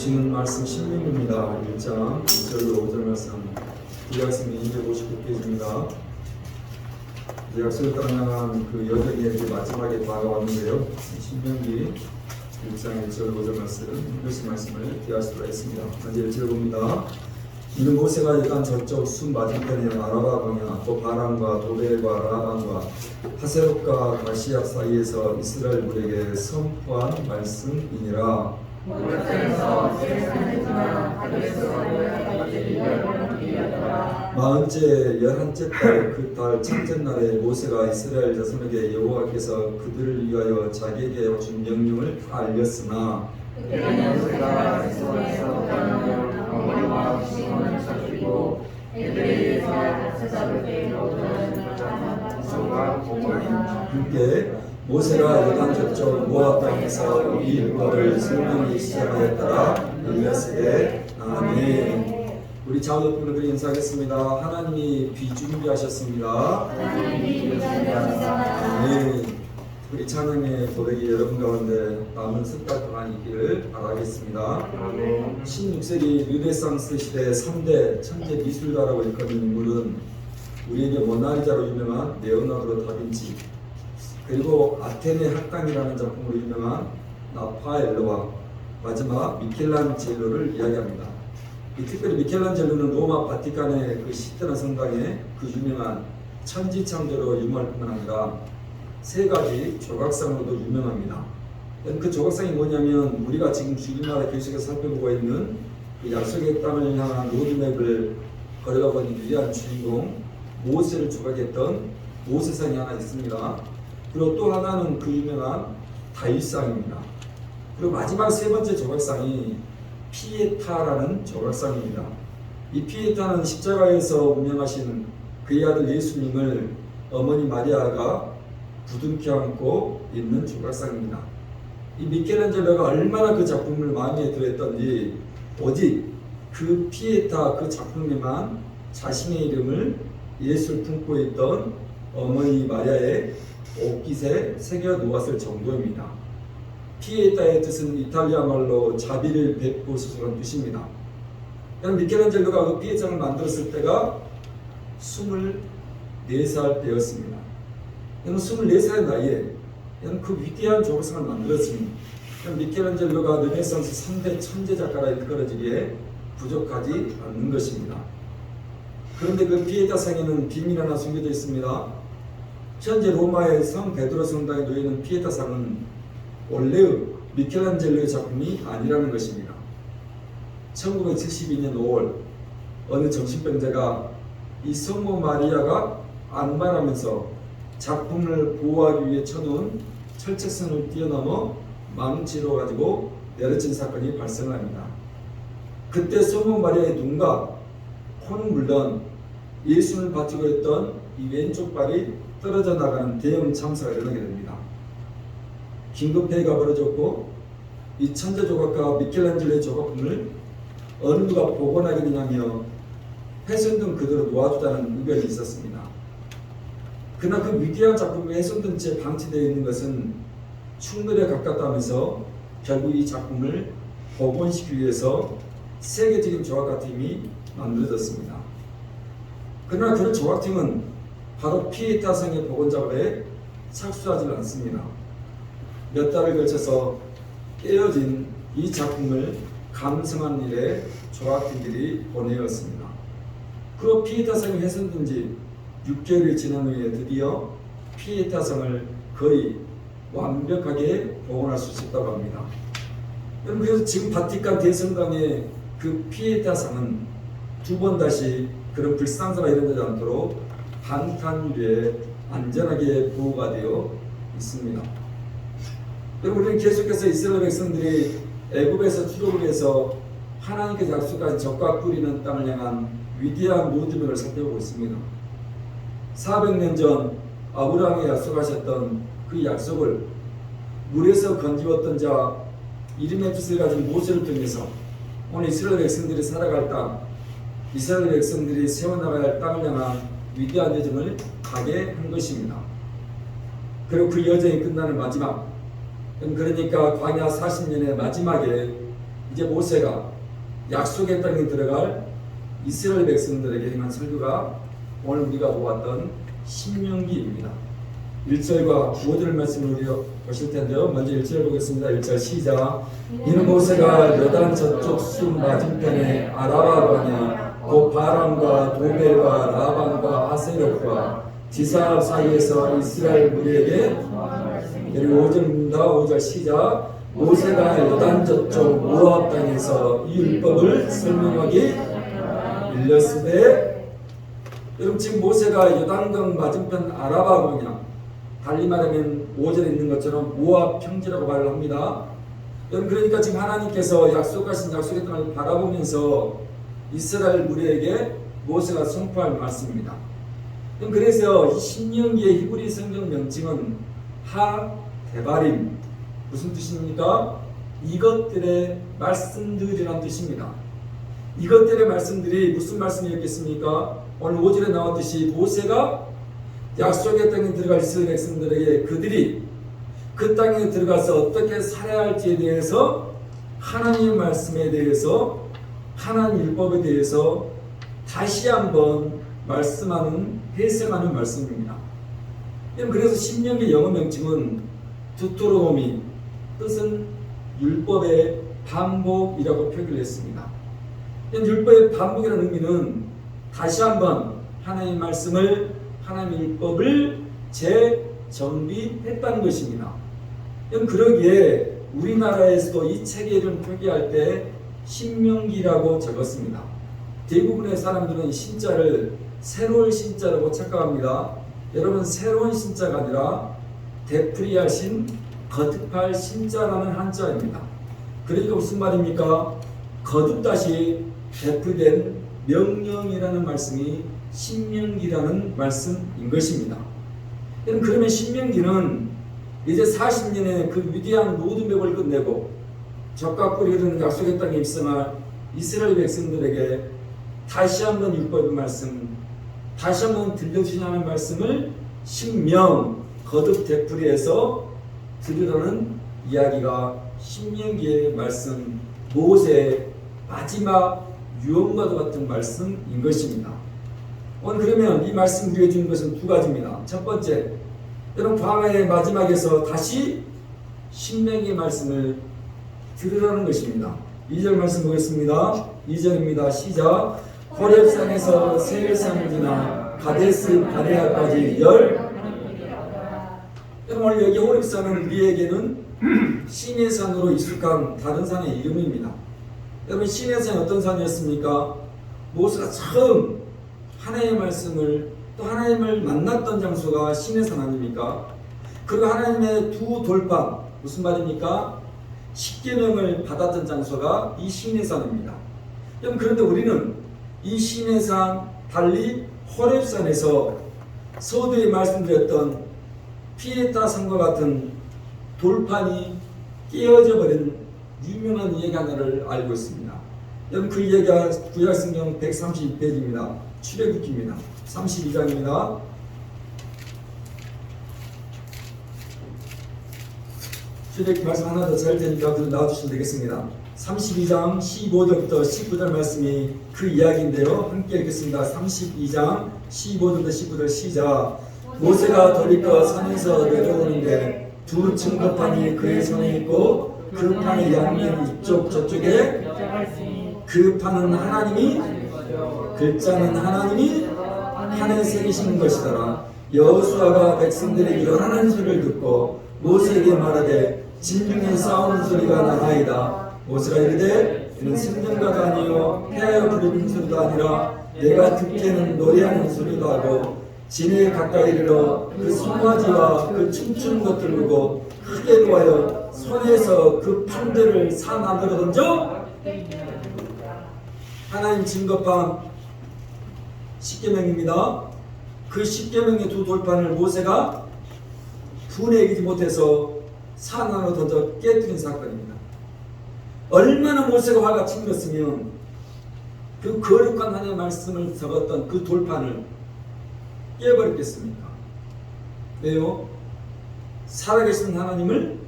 보시는 말씀 신명기입니다. 1장 1절로 5절 말씀 구약성경 259페이지입니다. 약속을 따라나간 그 여정이 이제 마지막에 다가왔는데요. 신명기 1장 1절 5절 말씀 읽으신 말씀을 기할 수가 있습니다. 먼저 1절 봅니다. 이는 모세가 여단 저쪽 숲 맞은편에 아라바 광야 또 바람과 도벨과 라반과 하세롯과 가시압 사이에서 이스라엘 무리에게 선포한 말씀이니라. 마흔째 열한째 달 그 달 첫째 날에 모세가 이스라엘 자손에게 여호와께서 그들을 위하여 자기에게 준 명령을 다 알렸으나 함께 모세가 요단 저쪽 모압 땅에서 이 율법을 설명하기 시작하였더라. 일렀으되 아멘. 우리 자녀분들 인사하겠습니다. 하나님이 비준비하셨습니다. 아멘. 우리 찬양의 고백이 여러분 가운데 남은 석 달 동안 있기를 바라겠습니다. 16세기 르네상스 시대 3대 천재 미술가라고 일컫는 인물은 우리에게 모나리자로 유명한 레오나르도 다빈치, 그리고 아테네 학당이라는 작품으로 유명한 라파엘로와 마지막 미켈란젤로를 이야기합니다. 특별히 미켈란젤로는 로마 바티칸의 그 시테나 성당의 그 유명한 천지창조로 유명할 뿐만 아니라 세 가지 조각상으로도 유명합니다. 그 조각상이 뭐냐면 우리가 지금 주일마다 계속해서 살펴보고 있는 그 약속의 땅을 향한 로드맵을 걸어가고 있는 위대한 주인공 모세를 조각했던 모세상이 하나 있습니다. 그리고 또 하나는 그 유명한 다윗상입니다. 그리고 마지막 세 번째 조각상이 피에타라는 조각상입니다. 이 피에타는 십자가에서 운명하신 그의 아들 예수님을 어머니 마리아가 부둥켜 안고 있는 조각상입니다. 이 미켈란젤로가 얼마나 그 작품을 마음에 들었던지 오직 그 피에타 그 작품에만 자신의 이름을 예수를 품고 있던 어머니 마리아의 옷깃에 새겨 놓았을 정도입니다. 피에타의 뜻은 이탈리아 말로 자비를 베푸소서라는 뜻입니다. 미켈란젤로가 그 피에타를 만들었을 때가 24살 때였습니다. 24살의 나이에 그 위대한 조각상을 만들었습니다. 미켈란젤로가 르네상스 3대 천재 작가라 일컬어지기에 부족하지 않는 것입니다. 그런데 그 피에타 상에는 비밀이 하나 숨겨져 있습니다. 현재 로마의 성 베드로 성당에 놓여있는 피에타 상은 원래의 미켈란젤로의 작품이 아니라는 것입니다. 1972년 5월 어느 정신병자가 이 성모 마리아가 안말하면서 작품을 보호하기 위해 쳐놓은 철책선을 뛰어넘어 망치로 가지고 내려친 사건이 발생합니다. 그때 성모 마리아의 눈과 코는 물론 예수를 바치고 있던 이 왼쪽 발이 떨어져 나가는 대형 참사가 일어나게 됩니다. 긴급회의가 벌어졌고 이 천재 조각가 미켈란젤로의 조각품을 어느 누가 복원하게 되냐며 훼손된 그대로 놓아주자는 의견이 있었습니다. 그러나 그 위대한 작품이 훼손된 채 방치되어 있는 것은 충돌에 가깝다면서 결국 이 작품을 복원시키기 위해서 세계적인 조각가팀이 만들어졌습니다. 그러나 그 조각팀은 바로 피에타 성의 복원 작업에 착수하지 않습니다. 몇 달을 걸쳐서 깨어진 이 작품을 감성한 일에 조각팀들이 보내었습니다. 그리고 피에타 성이 훼손된 지 6개월이 지난 후에 드디어 피에타 성을 거의 완벽하게 복원할 수 있었다고 합니다. 그래서 지금 바티칸 대성당의 그 피에타 상은 두 번 다시 그런 불상사가 일어나지 않도록 방탄유리에 안전하게 보호가 되어 있습니다. 여러분, 우리는 계속해서 이스라엘 백성들이 애굽에서 출애굽을 해서 하나님께서 약속한 적과 뿌리는 땅을 향한 위대한 로드맵을 살펴보고 있습니다. 400년 전 아브라함이 약속하셨던 그 약속을 물에서 건지웠던 자 이름의 뜻을 가진 모세를 통해서 오늘 이스라엘 백성들이 살아갈 땅, 이스라엘 백성들이 세워나가야 할 땅을 향한 위대한 여정을 가게 한 것입니다. 그리고 그 여정이 끝나는 마지막, 그러니까 광야 40년의 마지막에 이제 모세가 약속의 땅에 들어갈 이스라엘 백성들에게 행한 설교가 오늘 우리가 보았던 신명기입니다. 1절과 5절 말씀을 우리 보실 텐데요. 먼저 1절 보겠습니다. 1절 시작. 이는 모세가 요단 저쪽 숲 맞은편에 아라바 광야 곧 바람과 도벨과 라반과 하세력과 지사 사이에서 이스라엘 무리에게 그리고 5절입니다. 5절 시작. 모세가 요단 저쪽 모압 땅에서 이 율법을 설명하기 일렀으되, 여러분 지금 모세가 요단강 맞은편 아라바 광야, 달리 말하면 5절에 있는 것처럼 모압 평지라고 말을 합니다. 여러분 그러니까 지금 하나님께서 약속하신 약속의 땅을 바라보면서 이스라엘 무리에게 모세가 선포할 말씀입니다. 그래서 이 신명기의 히브리 성경 명칭은 하데바림, 무슨 뜻입니까? 이것들의 말씀들이라는 뜻입니다. 이것들의 말씀들이 무슨 말씀이었겠습니까? 오늘 5절에 나왔듯이 모세가 약속의 땅에 들어갈 이스라엘 백성들에게 그들이 그 땅에 들어가서 어떻게 살아야 할지에 대해서 하나님의 말씀에 대해서 하나님 율법에 대해서 다시 한번 말씀하는 해석하는 말씀입니다. 그래서 신명기 영어 명칭은 두토로노미, 뜻은 율법의 반복이라고 표기를 했습니다. 율법의 반복이라는 의미는 다시 한번 하나님의 말씀을, 하나님의 율법을 재정비했다는 것입니다. 그러기에 우리나라에서도 이 책의 이름 표기할 때 신명기라고 적었습니다. 대부분의 사람들은 신자를 새로운 신자라고 착각합니다. 여러분 새로운 신자가 아니라 되풀이하신 거듭할 신자라는 한자입니다. 그러니까 무슨 말입니까? 거듭다시 되풀이된 명령이라는 말씀이 신명기라는 말씀인 것입니다. 그러면 신명기는 이제 40년의 그 위대한 로드맵을 끝내고 적과 꿀이 흐르는 약속의 땅에 입성할 이스라엘 백성들에게 다시 한번 율법의 말씀, 다시 한번 들려주시냐는 말씀을 신명, 거듭 되풀이해서 들으라는 이야기가 신명기의 말씀, 모세의 마지막 유언과도 같은 말씀인 것입니다. 오늘 그러면 이 말씀 우리에게 주는 것은 두 가지입니다. 첫 번째, 여러분 광야의 마지막에서 다시 신명기의 말씀을 들으라는 것입니다. 2절 말씀 보겠습니다. 2절입니다. 시작. 호렙산에서 세일산을 지나 가데스 바네아까지 오늘 여기 호렙산은 우리에게는 신의 산으로 익숙한 다른 산의 이름입니다. 여러분 신의 산이 어떤 산이었습니까? 모세가 처음 하나님의 말씀을 또 하나님을 만났던 장소가 신의 산 아닙니까? 그리고 하나님의 두 돌판, 무슨 말입니까? 십계명을 받았던 장소가 이 신의 산입니다. 여러분 그런데 우리는 이 신의 산 달리 호렙산에서 서두에 말씀드렸던 피에타 산과 같은 돌판이 깨어져 버린 유명한 이야기 하나를 알고 있습니다. 여러분 그 이야기가 구약성경 132페이지입니다. 출애굽기입니다. 32장입니다. 출애굽기 말씀 하나 더 잘 되니까 나와주시면 되겠습니다. 32장 15절부터 19절 말씀이 그 이야기인데요. 함께 읽겠습니다. 32장 15절부터 19절 시작. 모세가 더리과 산에서 내려오는데 두 증거판이 그의 손에 있고 그 판의 양면 이쪽 저쪽에 그 판은 하나님이 글자는 하나님이 판에 새기시는 것이더라. 여호수아가 백성들이 일어나는 소리를 듣고 모세에게 말하되 진중에 싸우는 소리가 나나이다. 모세가 이르되 이는 승전가도 아니요 폐하여 부르는 소리도 아니라 내가 듣기에는 노래하는 소리도 하고 진에 가까이 이르러 그 송아지와 그 춤추는 것들을 보고 크게 놓아여 손에서 그 판들을 산 안으로 던져 하나님 증거판 십계명입니다. 그 십계명의 두 돌판을 모세가 분해 이기지 못해서 산 안으로 던져 깨뜨린 사건입니다. 얼마나 모세가 화가 치밀었으면 그 거룩한 하나님의 말씀을 적었던 그 돌판을 깨버렸겠습니까? 왜요? 살아계신 하나님을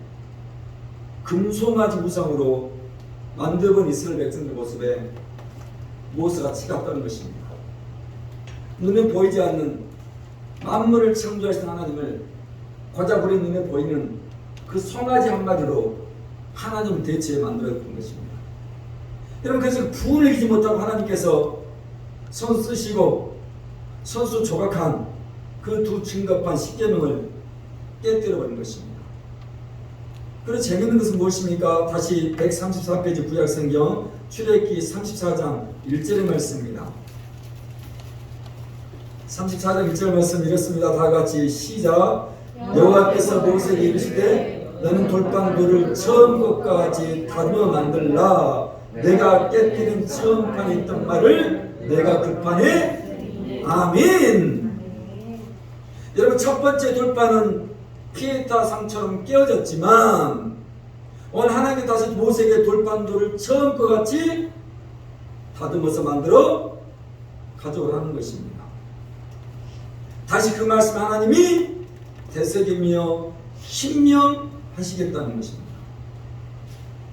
금송아지 우상으로 만들어본 이스라엘 백성들 모습에 모세가 치갔다는 것입니다. 눈에 보이지 않는 만물을 창조하신 하나님을 고자부리 눈에 보이는 그 송아지 한 마리로 하나님을 대체해 만들어준 것입니다. 여러분, 그래서 부을 이기지 못하고 하나님께서 손 쓰시고 손수 조각한 그 두 증거판 십계명을 깨뜨려버린 것입니다. 그리고 재미있는 것은 무엇입니까? 다시 134페이지 구약성경 출애굽기 34장 1절의 말씀입니다. 34장 1절 말씀 읽었습니다. 다같이 시작. 여호와께서 모세에게 이르시되 너는 돌방돌을 처음 것까지 다듬어 만들라. 내가 깨뜨린 처음 판에 있던 말을 내가 그 판에 아멘. 여러분, 첫 번째 돌판은 피에타 상처럼 깨어졌지만 오늘 하나님이 다시 모세에게 돌판돌을 처음 것 같이 다듬어서 만들어 가져오라는 것입니다. 다시 그 말씀 하나님이 되새기며 신명하시겠다는 것입니다.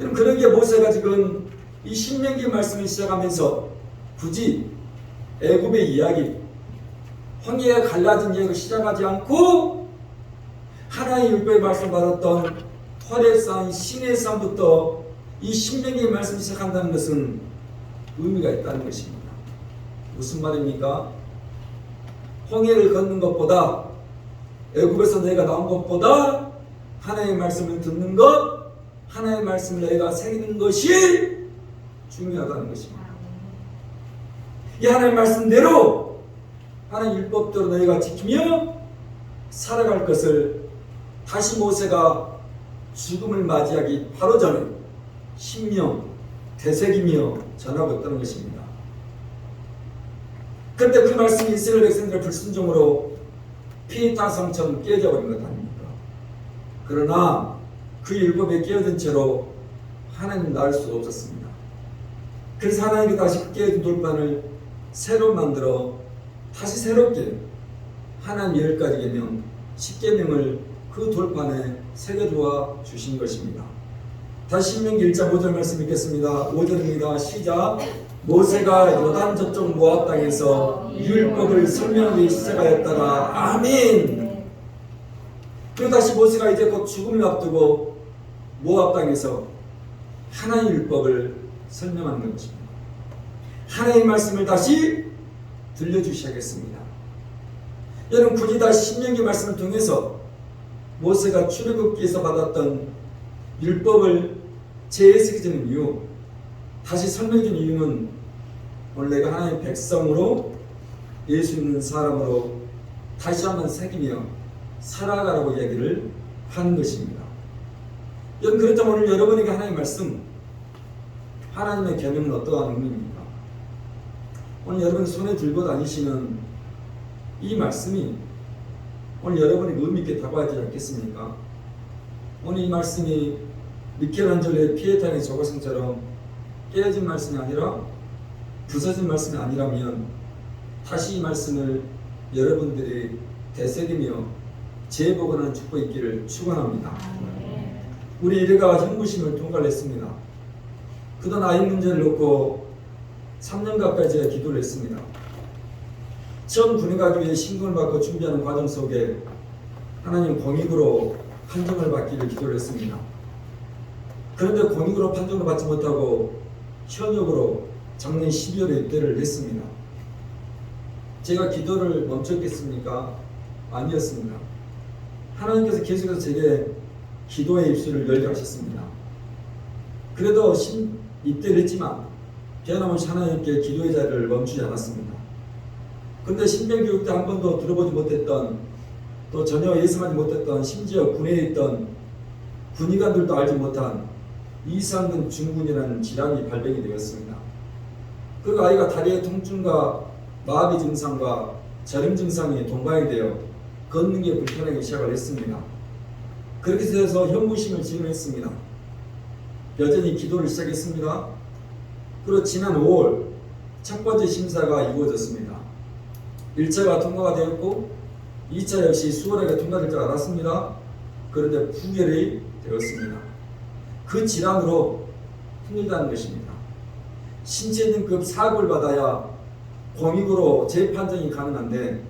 여러분, 그러기에 모세가 지금 이 신명기 말씀을 시작하면서 굳이 애굽의 이야기, 황해가 갈라진 이야기를 시작하지 않고 하나님의 율법의 말씀 받았던 호렙산 시내산부터 이 신명기의 말씀을 시작한다는 것은 의미가 있다는 것입니다. 무슨 말입니까? 홍해를 걷는 것보다, 애굽에서 내가 나온 것보다 하나님의 말씀을 듣는 것, 하나님의 말씀을 내가 새기는 것이 중요하다는 것입니다. 이 하나님의 말씀대로 하나님의 율법대로 너희가 지키며 살아갈 것을 다시 모세가 죽음을 맞이하기 바로 전에 신명, 되새기며 전하고 있다는 것입니다. 그런데 그 말씀이 이스라엘 백성들의 불순종으로 피타성처럼 깨져 버린 것 아닙니까? 그러나 그 율법에 깨어든 채로 하나님은 나을 수가 없었습니다. 그래서 하나님이 다시 그 깨어진 돌판을 새로 만들어 다시 새롭게 하나님 10가지 계명, 10계명을 그 돌판에 새겨주어 주신 것입니다. 다시 신명기 1장 5절 말씀 읽겠습니다. 5절입니다. 시작. 모세가 요단 저쪽 모압 땅에서 율법을 설명하기 시작하였다가 아멘. 그리고 다시 모세가 이제 곧 죽음을 앞두고 모압 땅에서 하나님의 율법을 설명하는 것입니다. 하나님의 말씀을 다시 들려주셔야겠습니다. 여러분, 굳이 다시 신명기 말씀을 통해서 모세가 출애굽기에서 받았던 율법을 재해석해주는 이유, 다시 설명해주는 이유는 오늘 내가 하나님의 백성으로 예수 믿는 사람으로 다시 한번 새기며 살아가라고 이야기를 하는 것입니다. 여러분, 그렇다면 오늘 여러분에게 하나님의 말씀, 하나님의 계명은 어떠한 의미입니까? 오늘 여러분 손에 들고 다니시는 이 말씀이 오늘 여러분에게 의미 있게 다가가지 않겠습니까? 오늘 이 말씀이 미켈란젤로의 피에타의 저고성처럼 깨어진 말씀이 아니라 부서진 말씀이 아니라면 다시 이 말씀을 여러분들이 되새기며 재복원하는 축복이 있기를 축원합니다. 우리 이래가 형부심을 통과했습니다. 그동안 아이 문제를 놓고 3년 가까이 제가 기도를 했습니다. 처음 군에 가기 위해 신분을 받고 준비하는 과정 속에 하나님 공익으로 판정을 받기를 기도를 했습니다. 그런데 공익으로 판정을 받지 못하고 현역으로 작년 12월에 입대를 했습니다. 제가 기도를 멈췄겠습니까? 아니었습니다. 하나님께서 계속해서 제게 기도의 입술을 열게 하셨습니다. 그래도 입대를 했지만 변함없이 하나님께 기도의 자리를 멈추지 않았습니다. 그런데 신병교육 때 한 번도 들어보지 못했던, 또 전혀 예상하지 못했던, 심지어 군에 있던 군의관들도 알지 못한 이상근 중군이라는 질환이 발병이 되었습니다. 그리고 아이가 다리의 통증과 마비 증상과 저림 증상이 동반이 되어 걷는 게 불편하기 시작을 했습니다. 그렇게 해서 현무심을 진행했습니다. 여전히 기도를 시작했습니다. 그리고 지난 5월 첫 번째 심사가 이루어졌습니다. 1차가 통과가 되었고 2차 역시 수월하게 통과될 줄 알았습니다. 그런데 부결이 되었습니다. 그 질환으로 힘들다는 것입니다. 신체 등급 4급을 받아야 공익으로 재판정이 가능한데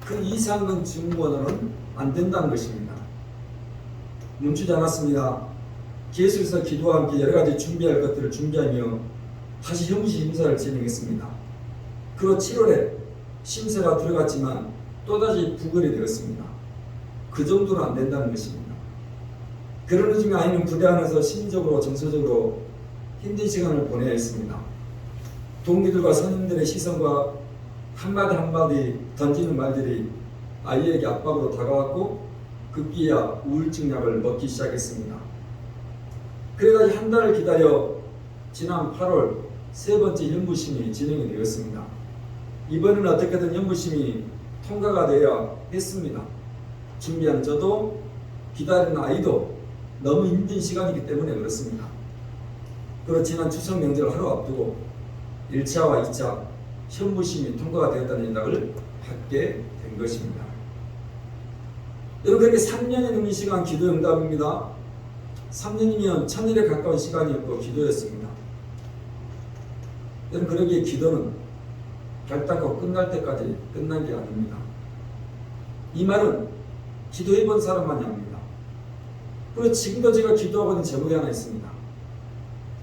그 이상은 증권으로는 안 된다는 것입니다. 멈추지 않았습니다. 계속해서 기도와 함께 여러 가지 준비할 것들을 준비하며 다시 형무실 심사를 진행했습니다. 그로 7월에 심사가 들어갔지만 또다시 부결이 되었습니다. 그 정도는 안 된다는 것입니다. 그런 중에 아이는 부대 안에서 심리적으로 정서적으로 힘든 시간을 보내야 했습니다. 동기들과 선생님들의 시선과 한마디 한마디 던지는 말들이 아이에게 압박으로 다가왔고 급기야 우울증 약을 먹기 시작했습니다. 그래가지고 한 달을 기다려 지난 8월 세 번째 연부심이 진행이 되었습니다. 이번에는 어떻게든 연부심이 통과가 되어야 했습니다. 준비한 저도 기다리는 아이도 너무 힘든 시간이기 때문에 그렇습니다. 그리고 지난 추석 명절 하루 앞두고 1차와 2차 현부심이 통과가 되었다는 연락을 받게 된 것입니다. 여러분, 그렇게 3년이 넘는 시간 기도 응답입니다. 3년이면 1000일에 가까운 시간이었고 기도였습니다. 여러분, 그러기에 기도는 결단하고 끝날 때까지 끝난 게 아닙니다. 이 말은 기도해본 사람만이 합니다. 그리고 지금도 제가 기도하고 있는 제목이 하나 있습니다.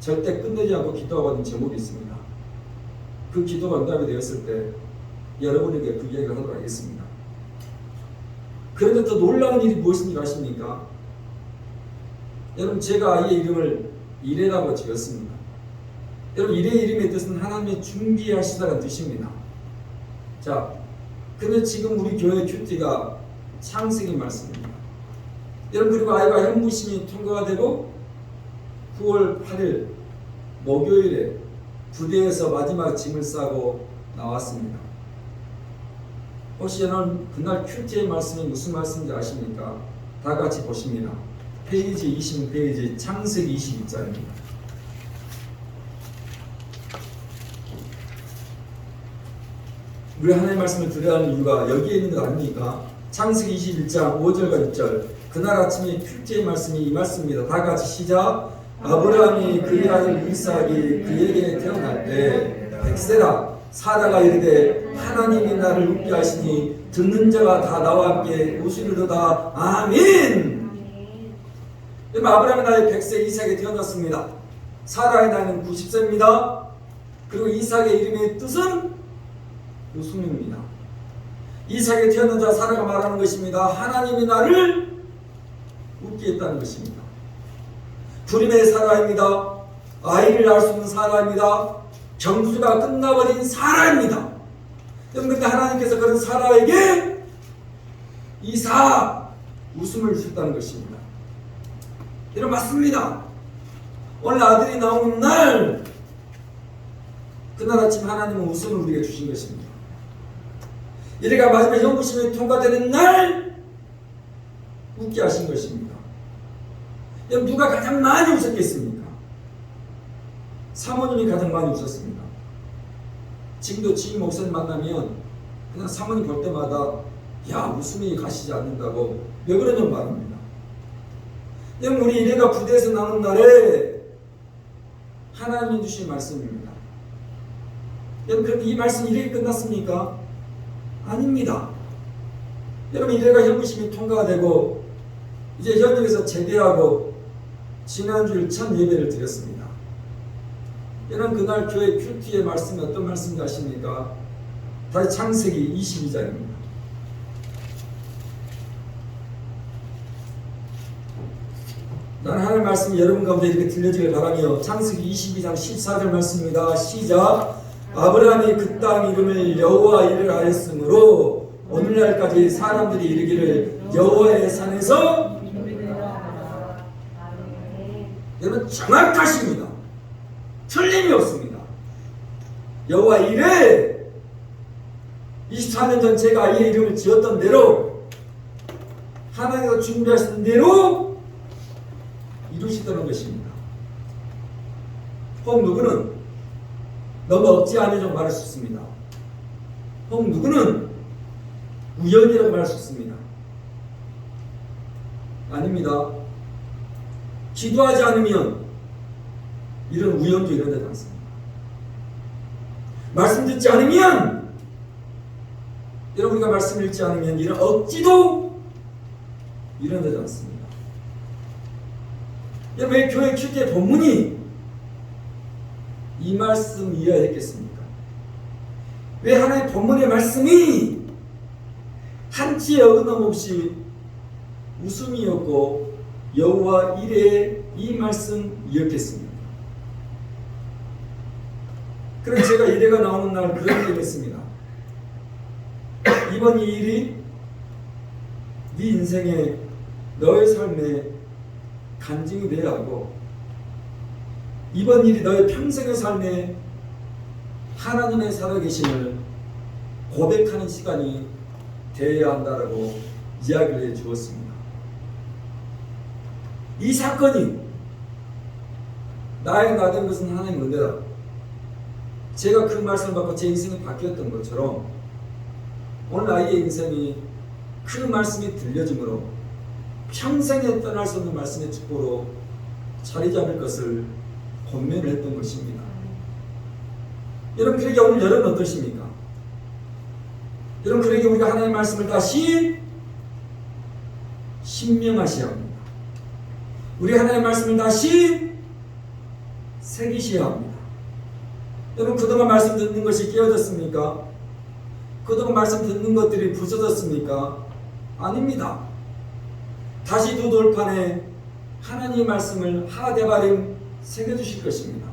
절대 끝내지 않고 기도하고 있는 제목이 있습니다. 그 기도가 응답이 되었을 때 여러분에게 그 이야기를 하도록 하겠습니다. 그런데 더 놀라운 일이 무엇인지 아십니까? 여러분, 제가 아이의 이름을 이레라고 지었습니다. 여러분, 이레의 이름의 뜻은 하나님이 준비하시다는 뜻입니다. 자, 근데 지금 우리 교회 큐티가 창세기 말씀입니다. 여러분, 그리고 아이가 현무심이 통과가 되고 9월 8일 목요일에 부대에서 마지막 짐을 싸고 나왔습니다. 혹시 여러분 그날 큐티의 말씀이 무슨 말씀인지 아십니까? 다 같이 보십니다. 페이지 26페이지 창세기 22장입니다. 우리 하나님의 말씀을 들어야 하는 이유가 여기에 있는 것 아닙니까? 창세기 21장 5절과 6절 그날 아침에 큐티의 말씀이 이 말씀입니다. 다 같이 시작. 아브라함이 그의 아들 이삭이 그에게 태어날 때 백세라 사라가 이르되 하나님이 나를 웃게 하시니 듣는 자가 다 나와 함께 웃으리로다. 아멘. 아브라함의 나이 100세 이삭이 태어났습니다. 사라의 나이는 90세입니다. 그리고 이삭의 이름의 뜻은 웃음입니다. 이삭이 태어난 자 사라가 말하는 것입니다. 하나님이 나를 웃게 했다는 것입니다. 불임의 사라입니다. 아이를 낳을 수 있는 사라입니다. 경주가 끝나버린 사라입니다. 그런데 하나님께서 그런 사라에게 이삭 웃음을 주셨다는 것입니다. 여러분, 맞습니다. 오늘 아들이 나오는 날 그날 아침 하나님은 웃음을 우리에게 주신 것입니다. 이래가 마지막 연구심이 통과되는 날 웃게 하신 것입니다. 여러분, 누가 가장 많이 웃었겠습니까? 사모님이 가장 많이 웃었습니다. 지금도 지금 목사님 만나면 그냥 사모님 볼 때마다 야, 웃음이 가시지 않는다고 왜 그러냐고 말합니다. 여러분, 우리 이래가 부대에서 나오는 날에 하나님이 주신 말씀입니다. 여러분, 그런데 이 말씀 이렇게 끝났습니까? 아닙니다. 여러분, 이래가 현무심이 통과가 되고 이제 현역에서 제대하고 지난주일 첫 예배를 드렸습니다. 여러분, 그날 교회 큐티의 말씀이 어떤 말씀인지 아십니까? 다시 창세기 22장입니다. 나는 하나님의 말씀이 여러분 가운데 이렇게 들려지길 바라며 창세기 22장 14절 말씀입니다. 시작. 아브라함이 그 땅 이름을 여호와 이르라 하였으므로 오늘날까지 사람들이 이르기를 여호와의 산에서 여러분, 정확하십니다. 틀림이 없습니다. 여호와 이래 24년 전 제가 아이의 이름을 지었던 대로 하나님께서 준비하신 대로 이루시다는 것입니다. 혹 누구는 너무 억지 아니라고 말할 수 있습니다. 혹 누구는 우연이라고 말할 수 있습니다. 아닙니다. 기도하지 않으면 이런 우연도 일어나지 않습니다. 말씀 듣지 않으면, 여러분 우리가 말씀을 읽지 않으면 이런 억지도 일어나지 않습니다. 왜 교회 큐티의 본문이 이 말씀 이하였겠습니까? 왜 하나님의 본문의 말씀이 한치의 어긋남없이 웃음이었고 여호와 이레의 이 말씀이었겠습니까? 그럼 제가 이레가 나오는 날 그런 얘기를 했습니다. 이번 이 일이 네 인생에, 너의 삶에 간증이 되어야 하고, 이번 일이 너의 평생의 삶에 하나님의 살아계심을 고백하는 시간이 되어야 한다라고 이야기를 해주었습니다. 이 사건이 나의 나된 것은 하나님의 은혜다. 제가 그 말씀을 받고 제 인생이 바뀌었던 것처럼 오늘 나의 인생이 그 말씀이 들려짐으로 평생에 떠날 수 없는 말씀의 축복으로 자리 잡을 것을 권면을 했던 것입니다. 여러분, 그러게 오늘 여러분 어떠십니까? 여러분, 그러게 우리가 하나님의 말씀을 다시 신명하셔야 합니다. 우리 하나님의 말씀을 다시 새기셔야 합니다. 여러분, 그동안 말씀 듣는 것이 깨어졌습니까? 그동안 말씀 듣는 것들이 부서졌습니까? 아닙니다. 다시 두 돌판에 하나님의 말씀을 하대바림 새겨주실 것입니다.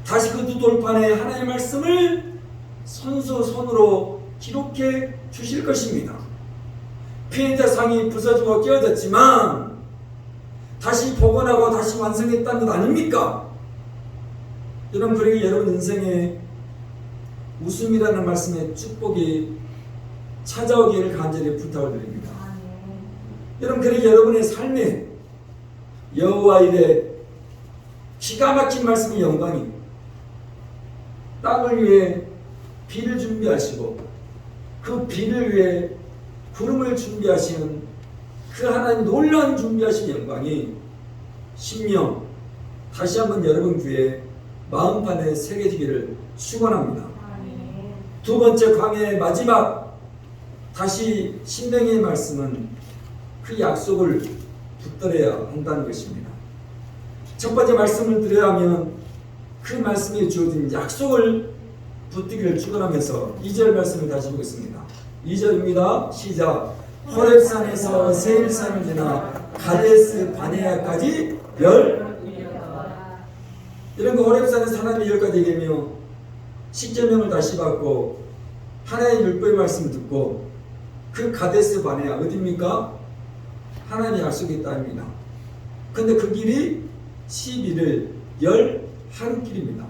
다시 그 두 돌판에 하나님의 말씀을 손으로 기록해 주실 것입니다. 피해자상이 부서지고 깨어졌지만 다시 복원하고 다시 완성했다는 것 아닙니까? 여러분, 그러기 여러분 인생에 웃음이라는 말씀의 축복이 찾아오기를 간절히 부탁을 드립니다. 여러분, 그러기 여러분의 삶에 여호와 이레 기가 막힌 말씀의 영광이 땅을 위해 비를 준비하시고 그 비를 위해 구름을 준비하시는 그 하나님 놀라운 준비하신 영광이 신명 다시 한번 여러분 귀에 마음판에 새겨지기를 축원합니다. 두 번째 강해의 마지막 다시 신명의 말씀은 그 약속을 붙들어야 한다는 것입니다. 첫 번째 말씀을 들어야 하면 그 말씀에 주어진 약속을 붙들기를 축원하면서 2절 말씀을 다시 보겠습니다. 2절입니다. 시작. 호렙산에서 세일산을 지나 가데스 바네아까지 이런 거 호렙산에서 하나님의 열까지 얘기하며 십계명을 다시 받고 하나님의 율법의 말씀을 듣고 그 가데스 바네아 어디입니까? 하나님의 약속이 있다입니다. 근데 그 길이 11일 10하루길입니다.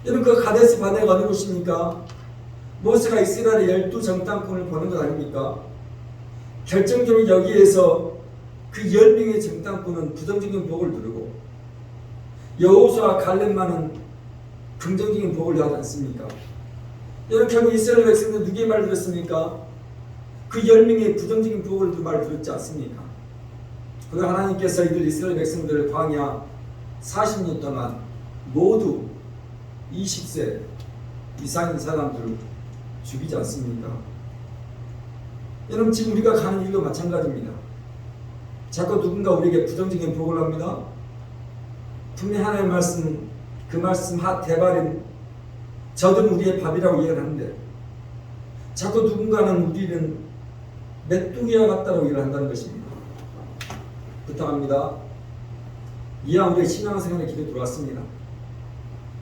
여러분, 그 가데스 바네아가 어느 곳입니까? 모세가 이스라엘의 12정탐꾼을 보는 것 아닙니까? 결정적인 여기에서 그 10명의 정탐꾼은 부정적인 복을 누르고 여호수아와 갈렙만은 긍정적인 복을 하지 않습니까? 여러분, 결국 이스라엘 백성들은 누구의 말을 들었습니까? 그 10명의 부정적인 복을 말을 들었지 않습니까? 그리고 하나님께서 이들 이스라엘 백성들을 광야 40년 동안 모두 20세 이상인 사람들을 죽이지 않습니까? 여러분, 지금 우리가 가는 일도 마찬가지입니다. 자꾸 누군가 우리에게 부정적인 복을 합니다. 분명히 하나님의 말씀, 그 말씀 대바림 저들은 우리의 밥이라고 이해를 하는데 자꾸 누군가는 우리는 메뚜기와 같다고 이해를 한다는 것입니다. 부탁합니다. 이왕 우리의 신앙생활의 길에 들어왔습니다.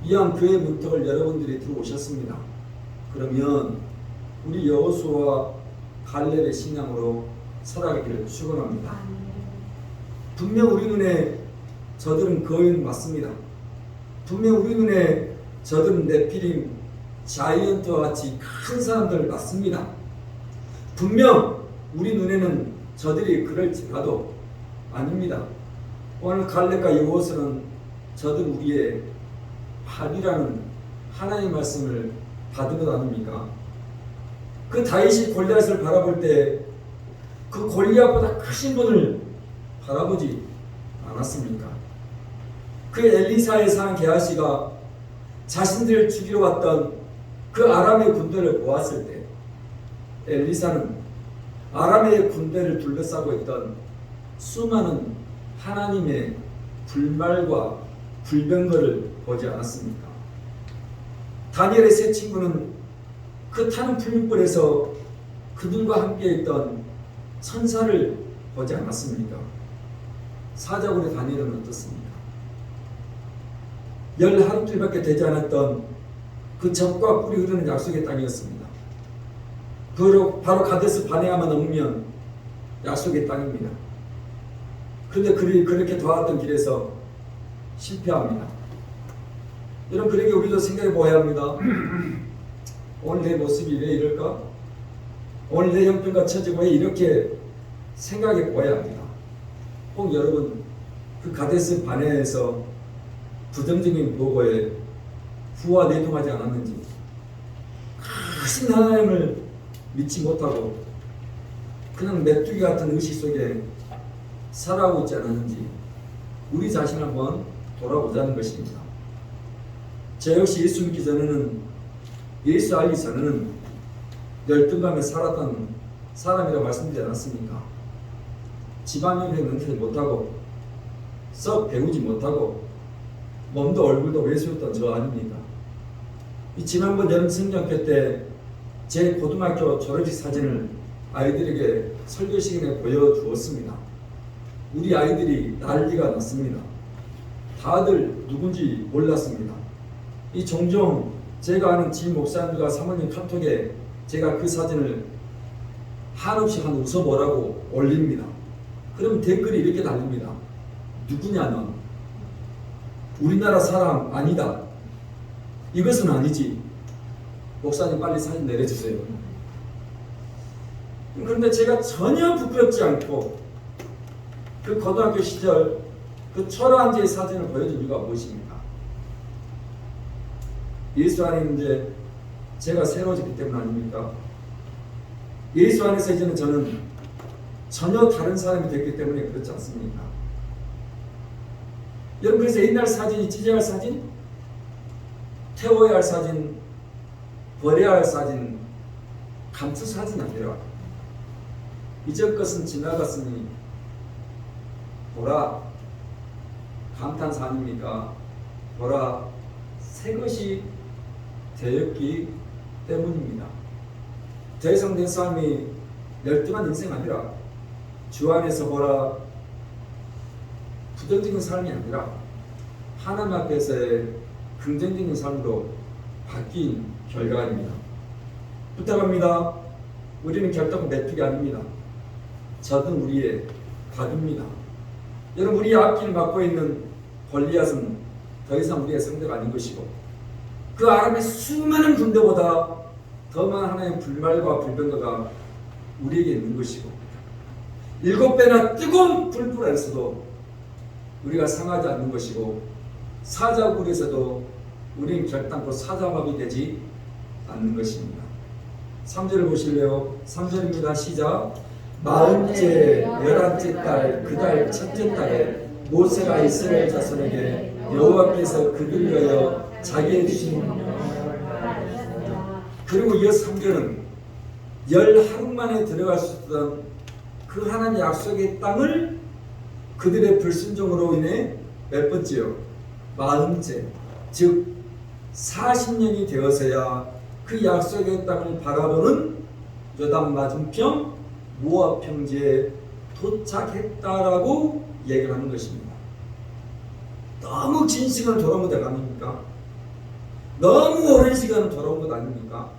이왕 교회 문턱을 여러분들이 들어오셨습니다. 그러면 우리 여호수아와 갈렙의 신앙으로 살아가기를 축원합니다. 분명 우리 눈에 저들은 거인 맞습니다. 분명 우리 눈에 저들은 네피림, 자이언트와 같이 큰 사람들 맞습니다. 분명 우리 눈에는 저들이 그럴지라도 아닙니다. 오늘 갈렙과 여호수아는 저들 우리의 밥이라는 하나님의 말씀을 받은 것 아닙니까? 그 다윗이 골리앗을 바라볼 때 그 골리앗보다 크신 분을 바라보지 않았습니까? 그 엘리사의 상 게하시가 자신들을 죽이러 왔던 그 아람의 군대를 보았을 때 엘리사는 아람의 군대를 둘러싸고 있던 수많은 하나님의 불말과 불병거를 보지 않았습니까? 다니엘의 세 친구는 그 타는 풀무불에서 그들과 함께 있던 천사를 보지 않았습니까? 사자굴의 다니엘은 어떻습니까? 10하루쯤밖에 되지 않았던 그 젖과 꿀이 흐르는 약속의 땅이었습니다. 바로 가데스 바네아만 넘으면 약속의 땅입니다. 그런데 그렇게 도왔던 길에서 실패합니다. 여러분, 그러게 우리도 생각해 보아야 합니다. 오늘 내 모습이 왜 이럴까? 오늘 내 형편과 처지가 왜 이렇게 생각해 보아야 합니다. 꼭 여러분, 그 가데스 바네아에서 부정적인 보고에 후와 내동하지 않았는지, 크신 하나님을 믿지 못하고 그냥 메뚜기 같은 의식 속에 살아오고 있지 않았는지 우리 자신을 한번 돌아보자는 것입니다. 저 역시 예수 믿기 전에는, 예수 알기 전에는 열등감에 살았던 사람이라고 말씀드리지 않았습니까? 집안일에 능치 못하고 썩 배우지 못하고 몸도 얼굴도 왜소했던 저 아닙니까? 이 지난번 여름 성경회 때 제 고등학교 졸업식 사진을 아이들에게 설교 시간에 보여주었습니다. 우리 아이들이 난리가 났습니다. 다들 누군지 몰랐습니다. 이 종종 제가 아는 지인 목사님과 사모님 카톡에 제가 그 사진을 한없이 웃어보라고 올립니다. 그럼 댓글이 이렇게 달립니다. 누구냐 넌? 우리나라 사람 아니다. 이것은 아니지. 목사님 빨리 사진 내려주세요. 그런데 제가 전혀 부끄럽지 않고 그 고등학교 시절 그 초라한 제 사진을 보여준 이유가 무엇입니까? 예수 안에 이제 제가 새로워졌기 때문 아닙니까? 예수 안에서 이제는 저는 전혀 다른 사람이 됐기 때문에 그렇지 않습니까? 여러분, 그래서 옛날 사진이 찢어야 할 사진, 태워야 할 사진, 버려야 할 사진, 감출 사진이 아니라 이전 것은 지나갔으니 보라, 감탄사 아닙니까? 보라, 새 것이 되었기 때문입니다. 더 이상 내 삶이 열등한 인생 아니라 주 안에서 보라, 부정적인 삶이 아니라 하나님 앞에서의 긍정적인 삶으로 바뀐 결과입니다. 부탁합니다. 우리는 결코 메뚜기 아닙니다. 저는 우리의 답입니다. 여러분, 우리의 앞길을 막고 있는 골리앗은 더 이상 우리의 상대가 아닌 것이고 그 아람의 수많은 군대보다 더 많은 하나님의 불말과 불병거가 우리에게 있는 것이고 7배나 뜨거운 불불 안에서도 우리가 상하지 않는 것이고 사자굴에서도 우리는 결단코 사자밥이 되지 않는 것입니다. 3절을 보실래요? 3절입니다. 시작. 40째 11째 달 그 달 첫째 달에 모세가 이스라엘 자손에게 여호와께서 그들 위하여 자기의 주신 그리고 이 3절은 10하루 만에 들어갈 수 있던 그 하나님의 약속의 땅을 그들의 불순종으로 인해 몇 번째요? 40째, 즉 40년이 되어서야 그 약속의 땅을 바라보는 요단 맞은편 모압 평지에 도착했다라고 얘기를 하는 것입니다. 너무 긴 시간을 돌아온 것 아닙니까? 너무 오랜 시간을 돌아온 것 아닙니까?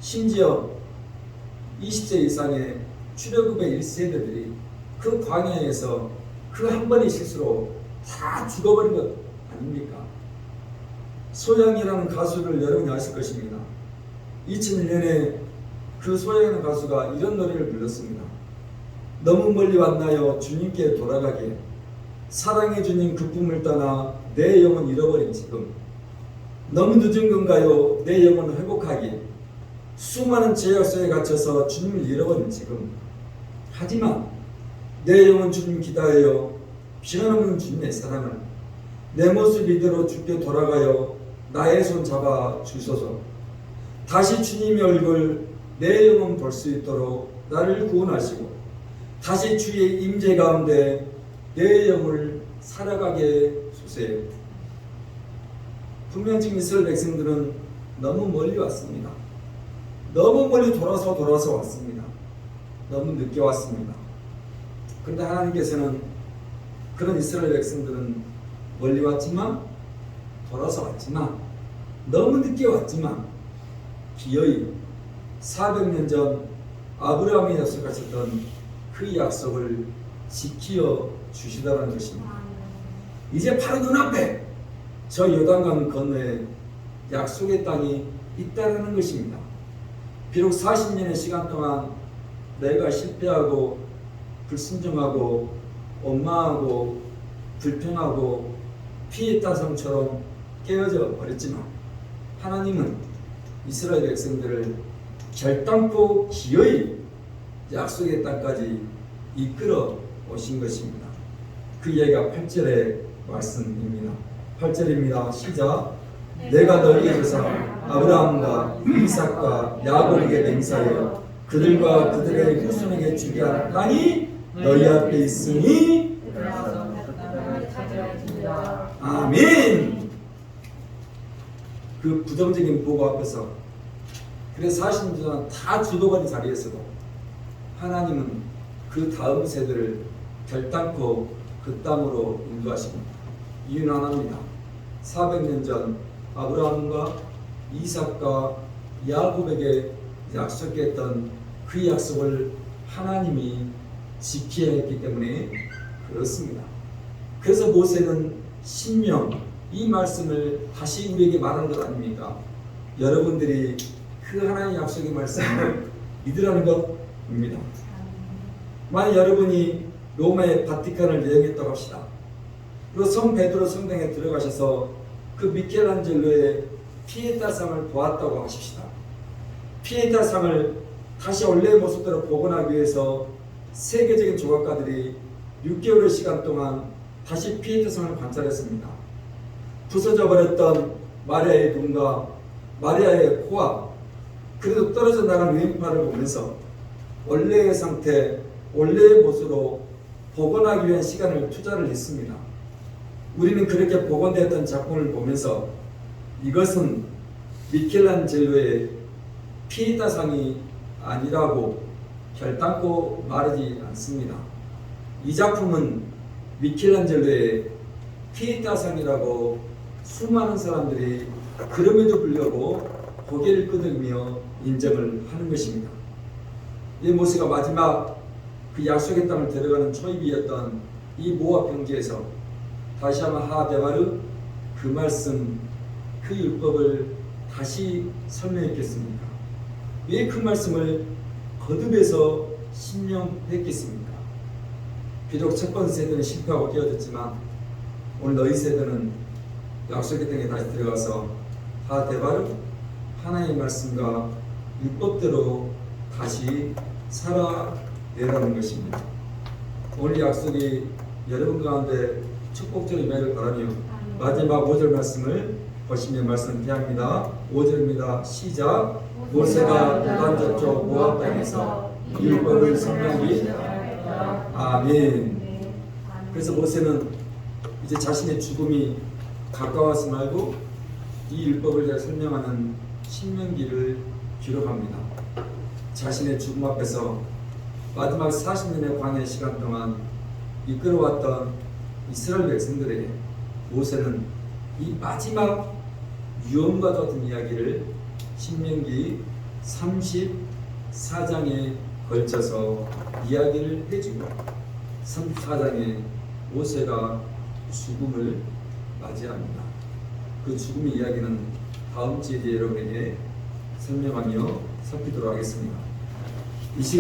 심지어 20세 이상의 출애굽의 1세대들이 그 광야에서 그 한 번의 실수로 다 죽어버린 것 아닙니까? 소양이라는 가수를 여러분이 아실 것입니다. 2001년에 그 소양이라는 가수가 이런 노래를 불렀습니다. 너무 멀리 왔나요 주님께 돌아가게, 사랑의 주님 그 꿈을 떠나 내 영혼 잃어버린 지금, 너무 늦은 건가요 내 영혼 회복하기, 수많은 죄악 속에 갇혀서 주님을 잃어버린 지금, 하지만 내 영혼 주님 기다려요, 변함없는 주님의 사랑을, 내 모습 이대로 주께 돌아가여 나의 손 잡아 주소서. 다시 주님의 얼굴 내 영혼 볼 수 있도록 나를 구원하시고 다시 주의 임재 가운데 내 영혼을 살아가게 주세요. 분명 지금 이스라엘 백성들은 너무 멀리 왔습니다. 너무 멀리 돌아서 왔습니다. 너무 늦게 왔습니다. 그런데 하나님께서는 그런 이스라엘 백성들은 멀리 왔지만 돌아서 왔지만 너무 늦게 왔지만 기어이 400년 전 아브라함이 약속하셨던 그 약속을 지키어 주시다는 것입니다. 이제 바로 눈앞에 저 요단강 건너에 약속의 땅이 있다는 것입니다. 비록 40년의 시간 동안 내가 실패하고 불순종하고 원망하고 불평하고 피했던 성처럼 깨어져 버렸지만 하나님은 이스라엘 백성들을 결단코 기어이 약속의 땅까지 이끌어 오신 것입니다. 그 이야기가 8절의 말씀입니다. 8절입니다. 시작. 내가 너희에게 조상 아브라함과 이삭과 야곱에게 맹세하여 그들과 그들의 후손에게 주게 한 땅이 너희 앞에 있으니 아멘. 그 부정적인 보고 앞에서 그래서 40년 동안 다 죽어버린 자리에서도 하나님은 그 다음 세대를 결단코 그 땅으로 인도하십니다. 이유는 하나입니다. 400년 전 아브라함과 이삭과 야곱에게 약속했던 그 약속을 하나님이 지켜야 했기 때문에 그렇습니다. 그래서 모세는 신명 이 말씀을 다시 우리에게 말하는 것 아닙니까? 여러분들이 그 하나님의 약속의 말씀을 믿으라는 것입니다. 만약 여러분이 로마의 바티칸을 여행했다고 합시다. 그리고 성 베드로 성당에 들어가셔서 그 미켈란젤로의 피에타상을 보았다고 하십시다. 피에타상을 다시 원래의 모습대로 복원하기 위해서 세계적인 조각가들이 6개월의 시간 동안 다시 피에타상을 관찰했습니다. 부서져 버렸던 마리아의 눈과 마리아의 코와 그래도 떨어져 나간 왼팔을 보면서 원래의 상태, 원래의 모습으로 복원하기 위한 시간을 투자를 했습니다. 우리는 그렇게 복원되었던 작품을 보면서 이것은 미켈란젤로의 피에타상이 아니라고 결단코 말하지 않습니다. 이 작품은 미켈란젤로의 피에타상이라고 수많은 사람들이 그럼에도 불구하고 고개를 끄덕이며 인정을 하는 것입니다. 이 모세가 마지막 그 약속의 땅을 데려가는 초입이었던 이 모압 평지에서 다시 한번 하데바르 그 말씀, 그 율법을 다시 설명했겠습니까? 왜 그 말씀을 거듭해서 신명했겠습니까? 비록 첫 번째 세대는 실패하고 깨어졌지만 오늘 너희 세대는 약속의 땅에 다시 들어가서 하데바르 하나님의 말씀과 율법대로 다시 살아내라는 것입니다. 오늘 약속이 여러분 가운데 축복적인 임하기를 바라며 마지막 5절 말씀을 보시며 말씀을 대합니다. 5절입니다. 시작. 모세가 요단 저쪽 모압 땅에서 율법을 설명하니 아멘. 그래서 모세는 이제 자신의 죽음이 가까워서 말고 이 율법을 설명하는 신명기를 기록합니다. 자신의 죽음 앞에서 마지막 40년의 광야의 시간 동안 이끌어왔던 이스라엘 백성들에게 모세는 이 마지막 유언과 같은 이야기를 신명기 34장에 걸쳐서 이야기를 해주고 34장에 모세가 죽음을 맞이합니다. 그 죽음의 이야기는 다음 주에 여러분에게 설명하며 살피도록 하겠습니다. 이 시간